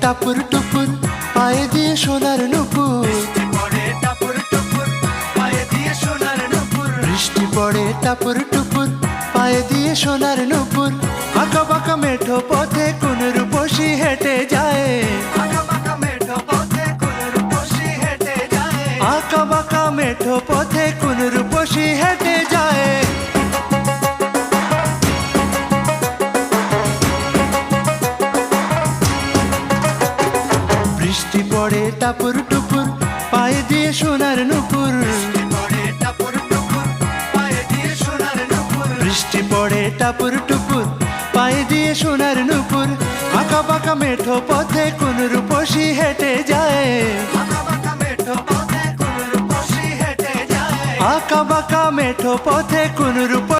টাপুর টুপুর পায়ে দিয়ে সোনার নুপুর। বৃষ্টি পড়ে টাপুর টুপুর পায়ে দিয়ে সোনার নুপুর। আঁকা বাঁকা মেঠো পথে কোন রূপসী হেঁটে যায়। আঁকা বাঁকা মেঠো পথে কোন রূপসী হেঁটে যায়। বৃষ্টি পড়ে টাপুর টুপুর পায়ে দিয়ে সোনার নুপুর। বৃষ্টি পড়ে টাপুর টুপুর পায়ে দিয়ে সোনার নুপুর। আঁকা বাঁকা মেঠো পথে কোন রূপসী হেঁটে যায়। আঁকা বাঁকা মেঠো পথে কোন রূপ